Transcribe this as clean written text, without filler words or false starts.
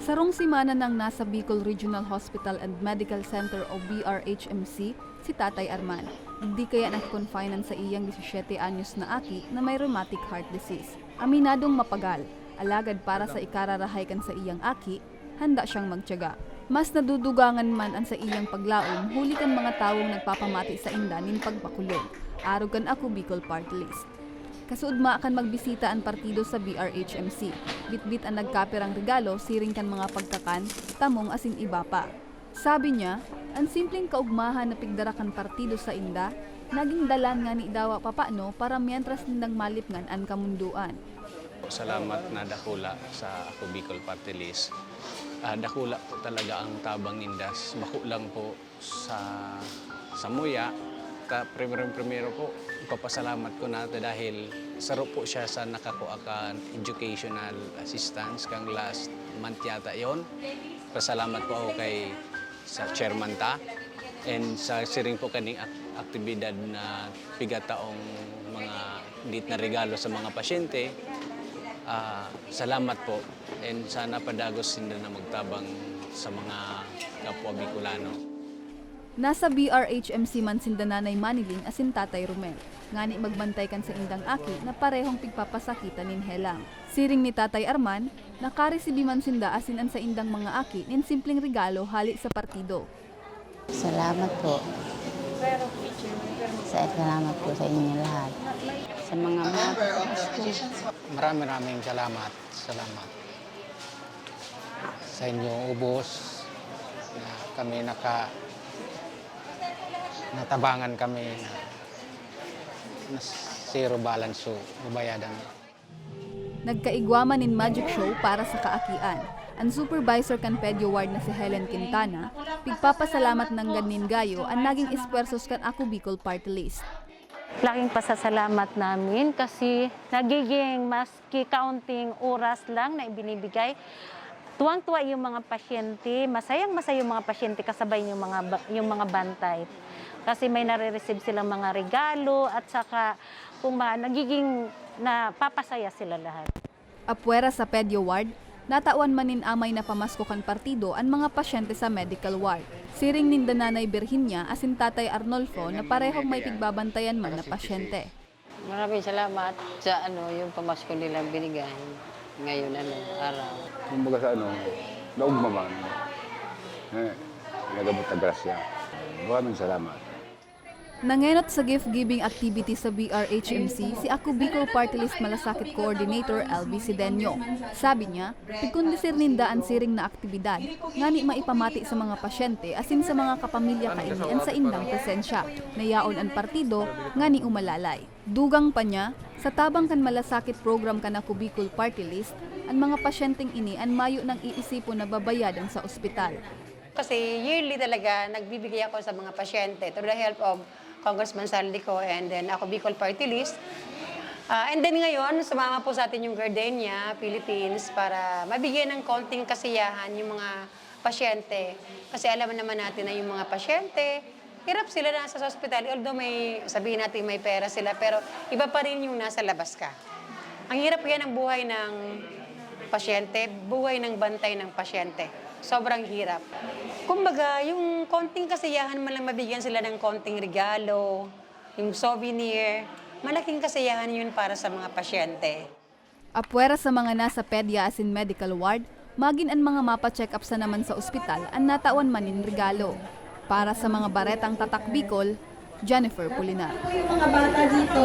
Sarong simana nang nasa Bicol Regional Hospital and Medical Center o BRHMC si Tatay Arman. Hindi kaya nag-confinan sa iyang 17 anyos na aki na may rheumatic heart disease. Aminadong mapagal, alagad para sa ikararahay kan sa iyang aki, handa siyang magtiyaga. Mas nadudugangan man ang sa iyang paglaom, huli kan mga tawong nagpapamati sa inda nin pagpakulong. Arugan ako Bicol Party List. Kasuudma akan magbisita ang partido sa BRHMC. Bitbit ang nagkapirang regalo, siring kan mga pagkakan, tamong asin iba pa. Sabi niya, ang simpleng kaugmahan na pigdarakan partido sa inda, naging dalan nga ni dawa papano para mientras nindang malipngan ang kamunduan. Salamat na dakula sa ako Bicol Party List. Dakula po talaga ang tabang nindas. Bako lang po sa muya. Primero po, ipapasalamat ko na dahil saro po siya sa nakakuakan educational assistance kang last month yata yon. Pasalamat po ako kay sa chairman ta and sa siring po kaning aktibidad na pigataong mga dit na regalo sa mga pasyente. Salamat po and sana padagos hindi na magtabang sa mga kapwa Bicolano. Nasa BRHMC man sindananay Maniling asin Tatay Romel. Ngani magbantay kan sa indang aki na parehong pigpapasakitan nin helang. Siring ni Tatay Arman, nakaresibi man sinda asin an sa indang mga aki nin simpleng regalo hali sa partido. Salamat po. Salamat po sa inyo lahat. Sa mga Maraming salamat. Sa inyong ubos na kami natabangan kami na zero balance so babayadan. Nagkaigwaman in magic show para sa kaakian. Ang supervisor kan Pedyo Ward na si Helen Quintana, pigpapasalamat ng ganin gayo ang naging espersos kan ako Bicol Party List. Laking pasasalamat namin kasi nagiging maski kaunting oras lang na ibinibigay. Tuwang-tuwa yung mga pasyente, masayang-masaya yung mga pasyente kasabay yung mga bantay. Kasi may nare-receive silang mga regalo at saka nagiging napapasaya sila lahat. Apwera sa Pedyo Ward, natawan manin amay na pamasko kan partido ang mga pasyente sa medical ward. Siring ninda Nanay Virginia asin Tatay Arnolfo na parehong may pigbabantayan man na pasyente. Maraming salamat sa yung pamasko nilang binigay ngayon araw. Kumbaga sa naugma man. Nagabot na grasya. Maraming salamat. Nangenot sa gift-giving activity sa BRHMC si ako Bicol Party List Malasakit Coordinator LB Sidenyo. Sabi niya, pigkundisir ninda ang siring na aktibidad, ngani maipamati sa mga pasyente asin sa mga kapamilya kainian sa indang presensya, nayaon ang partido, ngani umalalay. Dugang pa niya, sa tabang kan malasakit program kan ako Bicol Party List, ang mga pasyenteng ini ang mayo ng iisipo na babayadan sa ospital. Kasi yearly talaga nagbibigay ako sa mga pasyente through the help of Congressman Saldico and then ako Bicol Party List. And then ngayon, sumama po sa atin yung Gardenia, Philippines para mabigyan ng konting kasiyahan yung mga pasyente. Kasi alam naman natin na yung mga pasyente, hirap sila nasa hospital. Although sabihin natin may pera sila, pero iba pa rin yung nasa labas ka. Ang hirap yan ng buhay ng pasyente, buhay ng bantay ng pasyente. Sobrang hirap. Kumbaga, yung konting kasiyahan man lang mabigyan sila ng konting regalo, yung souvenir, malaking kasiyahan yun para sa mga pasyente. Apwera sa mga nasa pedya asin medical ward, magin ang mga mapa-check up sa naman sa ospital ang natawan manin regalo. Para sa mga baretang tatak Bicol, Jennifer Pulinar. Yung mga bata dito,